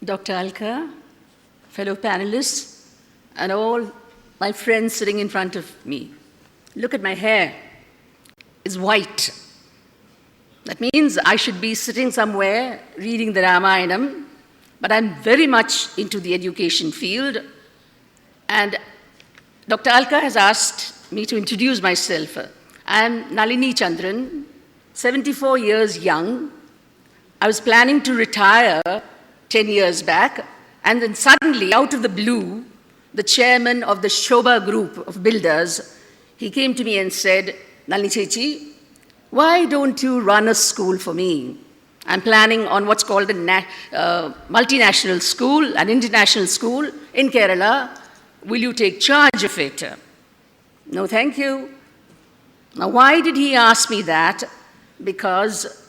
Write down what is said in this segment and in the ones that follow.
Dr. Alka, fellow panelists, and all my friends sitting in front of me. Look at my hair. It's white. That means I should be sitting somewhere reading the Ramayanam, but I'm very much into the education field. And Dr. Alka has asked me to introduce myself. I'm Nalini Chandran, 74 years young. I was planning to retire 10 years back, and then suddenly, out of the blue, the chairman of the Shobha group of builders, he came to me and said, Nalini Chechi, why don't you run a school for me? I'm planning on what's called a multinational school, an international school in Kerala. Will you take charge of it? No, thank you. Now, why did he ask me that? Because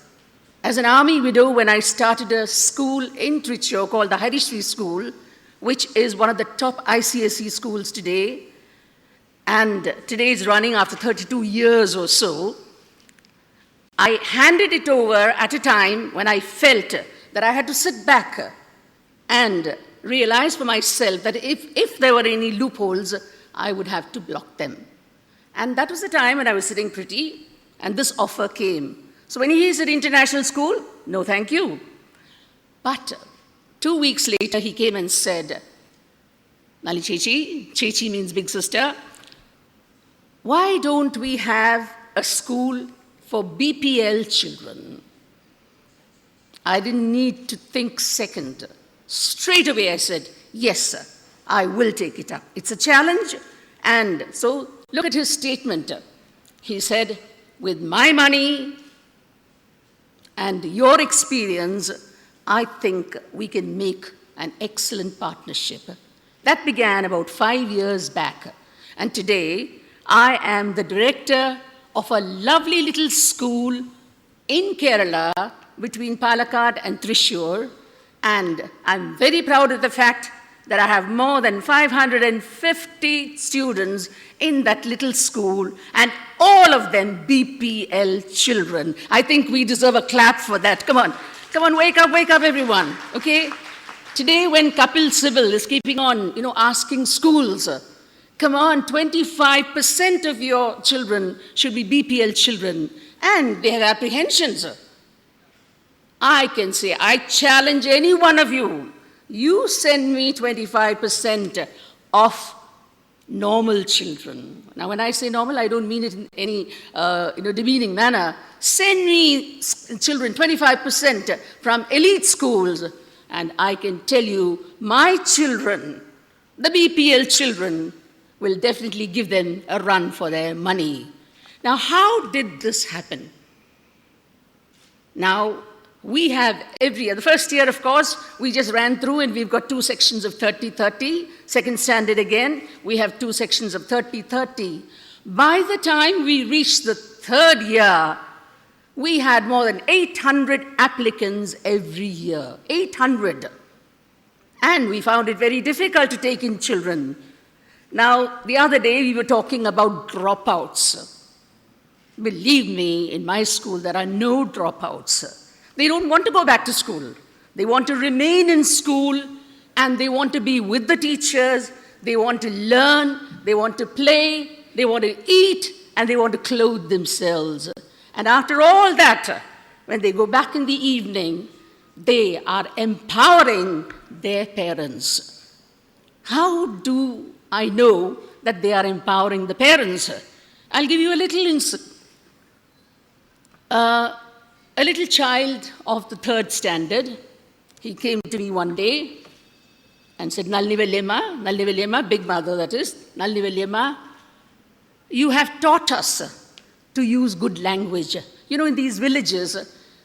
as an army widow, when I started a school in Trichy called the Harishri School, which is one of the top ICSE schools today, and today is running after 32 years or so, I handed it over at a time when I felt that I had to sit back and realize for myself that if there were any loopholes, I would have to block them. And that was the time when I was sitting pretty, and this offer came. So when he said international school, no thank you. But 2 weeks later, he came and said, Nali Chechi, Chechi means big sister, why don't we have a school for BPL children? I didn't need to think second. Straight away I said, yes, sir, I will take it up. It's a challenge. And so look at his statement. He said, with my money and your experience, I think we can make an excellent partnership. That began about 5 years back. And today, I am the director of a lovely little school in Kerala between Palakkad and Thrissur. And I'm very proud of the fact that I have more than 550 students in that little school, and all of them BPL children. I think we deserve a clap for that. Come on, wake up, everyone, okay? Today, when Kapil Sibal is keeping on, asking schools, come on, 25% of your children should be BPL children, and they have apprehensions. I can say, I challenge any one of you, you send me 25% of normal children. Now, when I say normal, I don't mean it in any demeaning manner. Send me children, 25% from elite schools, and I can tell you, my children, the BPL children, will definitely give them a run for their money. Now, how did this happen? Now, we have every year. The first year, of course, we just ran through and we've got 2 sections of 30-30. Second standard again, we have 2 sections of 30-30. By the time we reached the 3rd year, we had more than 800 applicants every year. 800. And we found it very difficult to take in children. Now, the other day we were talking about dropouts. Believe me, in my school there are no dropouts. They don't want to go back to school. They want to remain in school, and they want to be with the teachers. They want to learn, they want to play, they want to eat, and they want to clothe themselves. And after all that, when they go back in the evening, they are empowering their parents. How do I know that they are empowering the parents? I'll give you a little insight. A little child of the 3rd standard, he came to me one day and said, Nalini Velliyamma, big mother that is, Nalini Velliyamma, you have taught us to use good language. In these villages,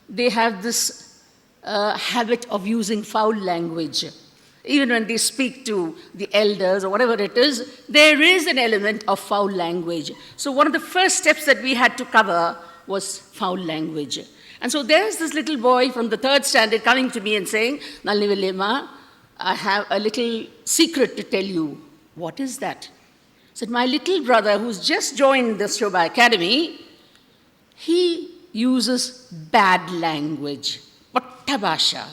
they have this habit of using foul language. Even when they speak to the elders or whatever it is, there is an element of foul language. So one of the first steps that we had to cover was foul language. And so there's this little boy from the 3rd standard coming to me and saying, Nalini Velliyamma, I have a little secret to tell you. What is that? I said, my little brother who's just joined the Shobha Academy, he uses bad language, patta bhasha.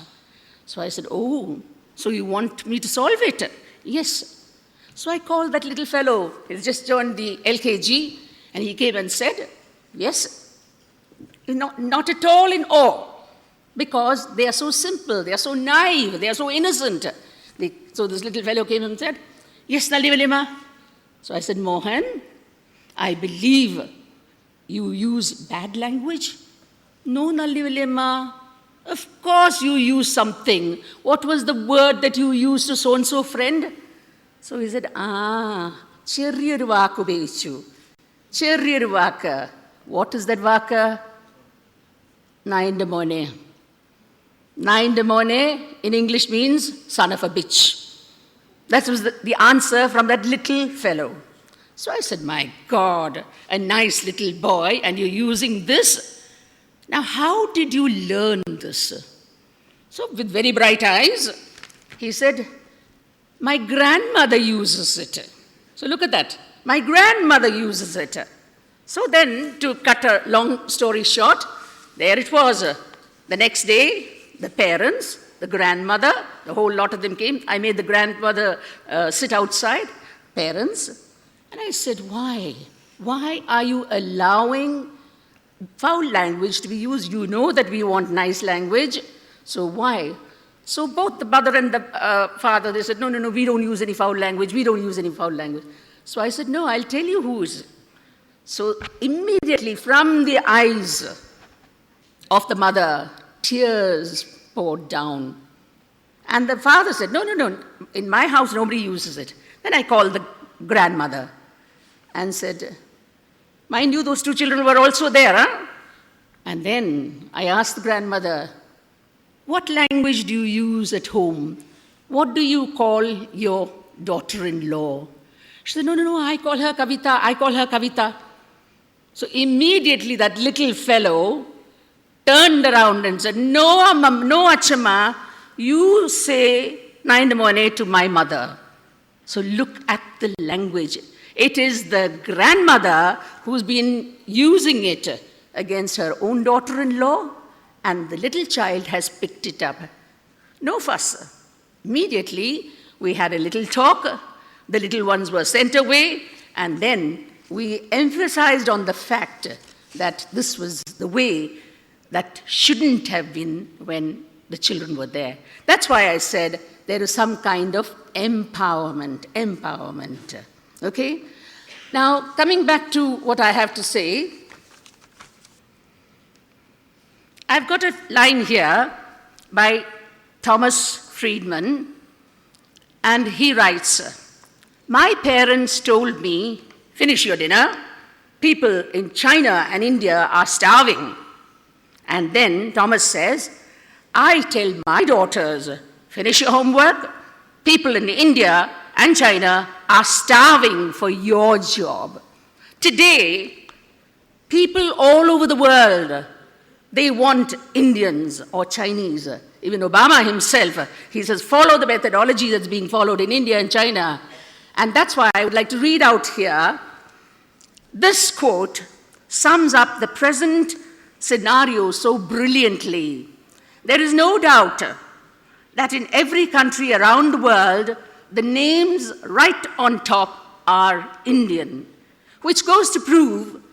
So I said, oh, So you want me to solve it? Yes. So I called that little fellow. He's just joined the LKG, and he came and said, yes, not at all in awe, because they are so simple, they are so naive, they are so innocent. So this little fellow came and said, yes, Nalli Vallima. So I said, Mohan, I believe you use bad language. No, Nalli Vallima. Of course you use something. What was the word that you used to so-and-so friend? So he said, ചെറിയൊരു വാക്ക് ഉപയോഗിച്ചു. ചെറിയൊരു വാക്ക്. What is that walk? Nainde mone. Nainde mone in English means son of a bitch. That was the answer from that little fellow. So I said, my God, a nice little boy, and you're using this? Now, how did you learn this? So with very bright eyes, he said, my grandmother uses it. So look at that. My grandmother uses it. So then, to cut a long story short, there it was. The next day, the parents, the grandmother, the whole lot of them came. I made the grandmother sit outside, parents. And I said, why? Why are you allowing foul language to be used? You know that we want nice language. So why? So both the mother and the father, they said, no, we don't use any foul language. We don't use any foul language. So I said, no, I'll tell you who's. So immediately from the eyes of the mother, tears poured down. And the father said, no, in my house nobody uses it. Then I called the grandmother and said, mind you, those two children were also there, huh? And then I asked the grandmother, what language do you use at home? What do you call your daughter-in-law? She said, no, I call her Kavita. So immediately that little fellow turned around and said, no, Achama, you say Naindamone to my mother. So look at the language. It is the grandmother who's been using it against her own daughter-in-law, and the little child has picked it up. No fuss. Immediately, we had a little talk. The little ones were sent away, and then we emphasized on the fact that this was the way that shouldn't have been when the children were there. That's why I said there is some kind of empowerment. Okay? Now, coming back to what I have to say, I've got a line here by Thomas Friedman, and he writes, my parents told me, finish your dinner, people in China and India are starving. And then Thomas says, I tell my daughters, finish your homework, people in India and China are starving for your job. Today, people all over the world, they want Indians or Chinese. Even Obama himself, he says, follow the methodology that's being followed in India and China. And that's why I would like to read out here. This quote sums up the present scenario so brilliantly. There is no doubt that in every country around the world, the names right on top are Indian, which goes to prove